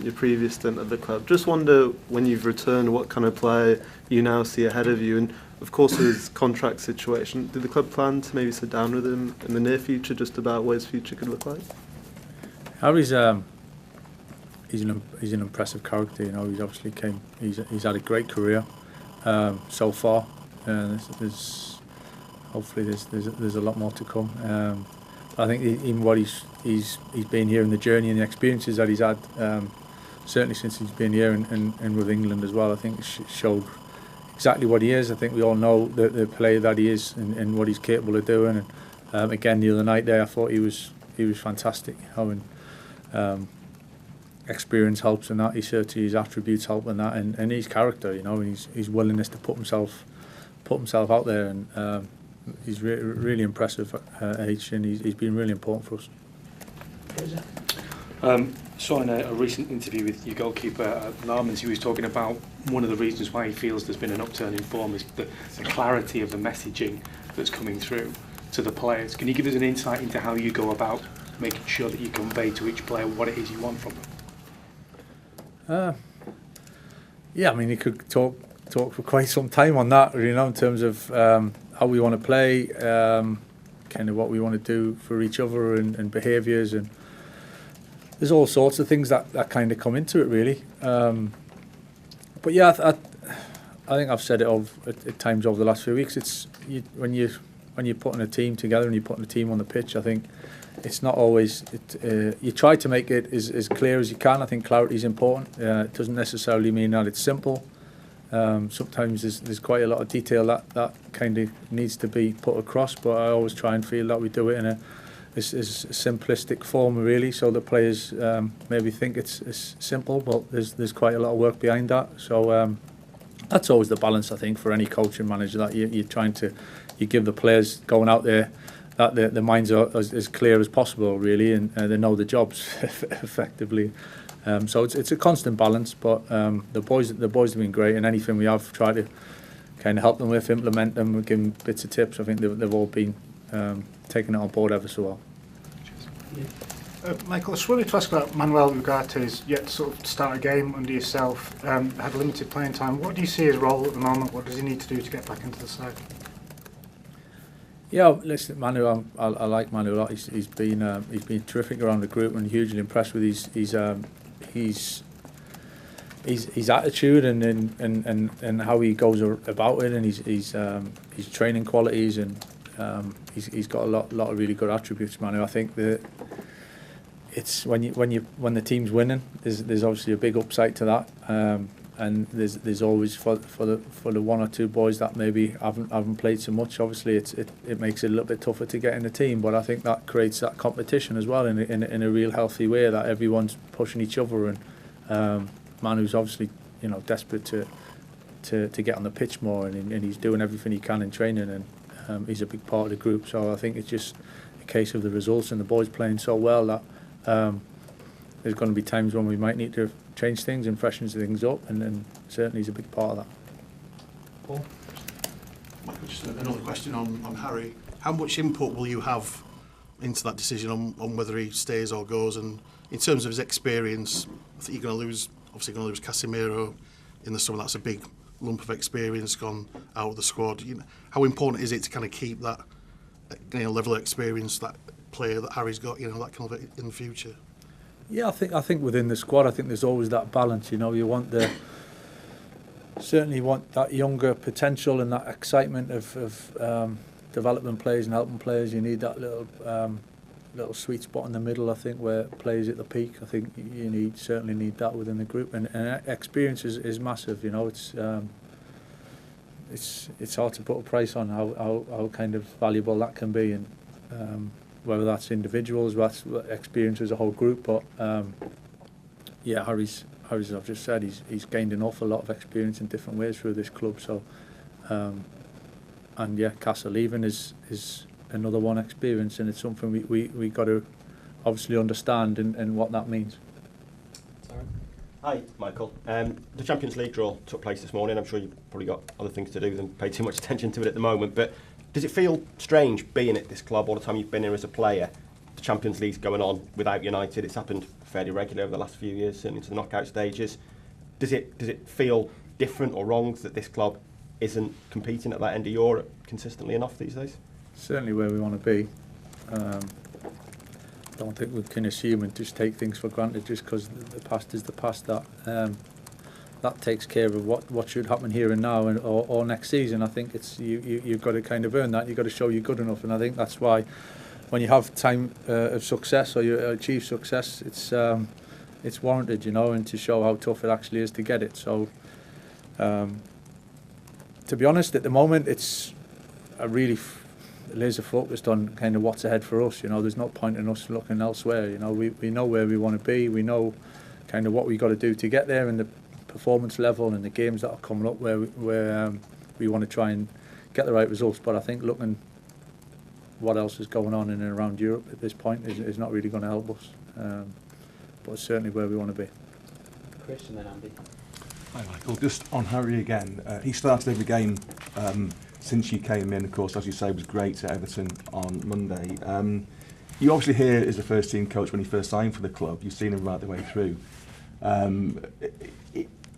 your previous stint at the club. Just wonder, when you've returned, what kind of player you now see ahead of you, and of course his contract situation. Did the club plan to maybe sit down with him in the near future just about what his future could look like? Harry's he's an impressive character. You know, he's obviously he's had a great career so far. There's hopefully there's a lot more to come. I think even what he's been here in the journey and the experiences that he's had, certainly since he's been here and with England as well, I think showed exactly what he is. I think we all know the player that he is and what he's capable of doing. And again, the other night there, I thought he was fantastic. Experience helps in that. He certainly, his attributes help in that, and his character, you know, and his willingness to put himself out there, and he's really impressive at age, and he's been really important for us. Saw in a recent interview with your goalkeeper Larmans, he was talking about one of the reasons why he feels there's been an upturn in form is the clarity of the messaging that's coming through to the players. Can you give us an insight into how you go about making sure that you convey to each player what it is you want from them? Yeah, I mean, you could talk for quite some time on that, you know, in terms of how we want to play, kind of what we want to do for each other, and behaviours, and there's all sorts of things that kind of come into it, really. But yeah, I think I've said it at times over the last few weeks. When you're putting a team together and you're putting a team on the pitch, I think it's not always. You try to make it as clear as you can. I think clarity is important. It doesn't necessarily mean that it's simple. Sometimes there's quite a lot of detail that kind of needs to be put across, but I always try and feel that we do it in a simplistic form, really, so the players maybe think it's simple, but there's quite a lot of work behind that. So that's always the balance, I think, for any coach and manager, that you're trying to give the players going out there that their minds are as clear as possible, really, and they know the jobs effectively. So it's a constant balance, but the boys have been great, and anything we have tried to kind of help them with, implement them, give them bits of tips. I think they've all been taking it on board ever so well. Michael, I was wanted to ask about Manuel Ugarte. Is yet to sort of start a game under yourself, had limited playing time. What do you see his role at the moment? What does he need to do to get back into the side? Yeah, listen, Manu, I like Manu a lot. He's been terrific around the group, and hugely impressed with his attitude and how he goes about it, and his training qualities, and he's got a lot of really good attributes, Manu. I think that it's when the team's winning, there's obviously a big upside to that. And there's always for the one or two boys that maybe haven't played so much. Obviously, it makes it a little bit tougher to get in the team, but I think that creates that competition as well in a real healthy way, that everyone's pushing each other. And Manu's obviously, you know, desperate to get on the pitch more, and he's doing everything he can in training, and he's a big part of the group. So I think it's just a case of the results and the boys playing so well that there's going to be times when we might need to change things and freshen things up, and certainly he's a big part of that. Paul? Michael, just another question on Harry. How much input will you have into that decision on whether he stays or goes? And in terms of his experience, I think you're going to lose Casemiro in the summer. That's a big lump of experience gone out of the squad. You know, how important is it to kind of keep that, you know, level of experience, that player that Harry's got, you know, that kind of in the future? Yeah, I think within the squad, I think there's always that balance. You know, you certainly want that younger potential and that excitement of developing players and helping players. You need that little sweet spot in the middle, I think, where players at the peak. I think you certainly need that within the group, and experience is massive. You know, it's hard to put a price on how kind of valuable that can be, and whether that's individuals, that's experience as a whole group. But yeah, Harry's, as I've just said, he's gained an awful lot of experience in different ways through this club. So, and yeah, Casa leaving is another one experience, and it's something we got to obviously understand and what that means. Hi, Michael. The Champions League draw took place this morning. I'm sure you've probably got other things to do than pay too much attention to it at the moment, but does it feel strange being at this club all the time you've been here as a player, the Champions League's going on without United. It's happened fairly regularly over the last few years, certainly to the knockout stages. Does it feel different or wrong that this club isn't competing at that end of Europe consistently enough these days? Certainly where we want to be. I don't think we can assume and just take things for granted just because the past is the past. That takes care of what should happen here and now or next season. I think it's you've got to kind of earn that. You've got to show you're good enough, and I think that's why when you have time of success or you achieve success, it's warranted, you know, and to show how tough it actually is to get it. So, to be honest, at the moment, it's a really laser focused on kind of what's ahead for us. You know, there's no point in us looking elsewhere. You know, we know where we want to be. We know kind of what we got to do to get there, and the performance level and the games that are coming up where we want to try and get the right results. But I think looking what else is going on in and around Europe at this point is not really going to help us. But it's certainly where we want to be. Chris and then Andy. Hi Michael, just on Harry again. He started every game since you came in, of course, as you say, was great at Everton on Monday. You obviously here as a first team coach when he first signed for the club. You've seen him right the way through.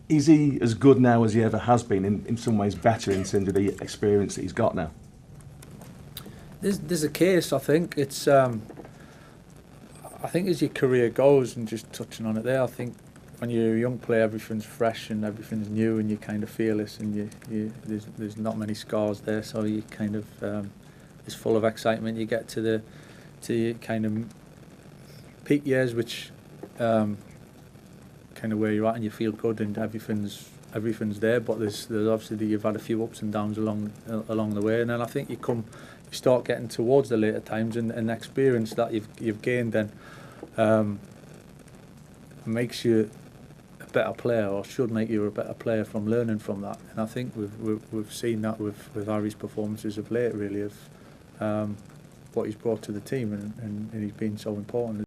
Is he as good now as he ever has been, in some ways better in terms of the experience that he's got now? There's a case, I think. It's I think as your career goes, and just touching on it there, I think when you're a young player, everything's fresh and everything's new, and you kind of fearless, and there's not many scars there, so you kind of it's full of excitement. You get to your kind of peak years, which kind of where you're at, and you feel good, and everything's there. But there's obviously you've had a few ups and downs along the way, and then I think you start getting towards the later times, and experience that you've gained then makes you a better player, or should make you a better player from learning from that. And I think we've seen that with Harry's performances of late, really, of what he's brought to the team, and he's been so important.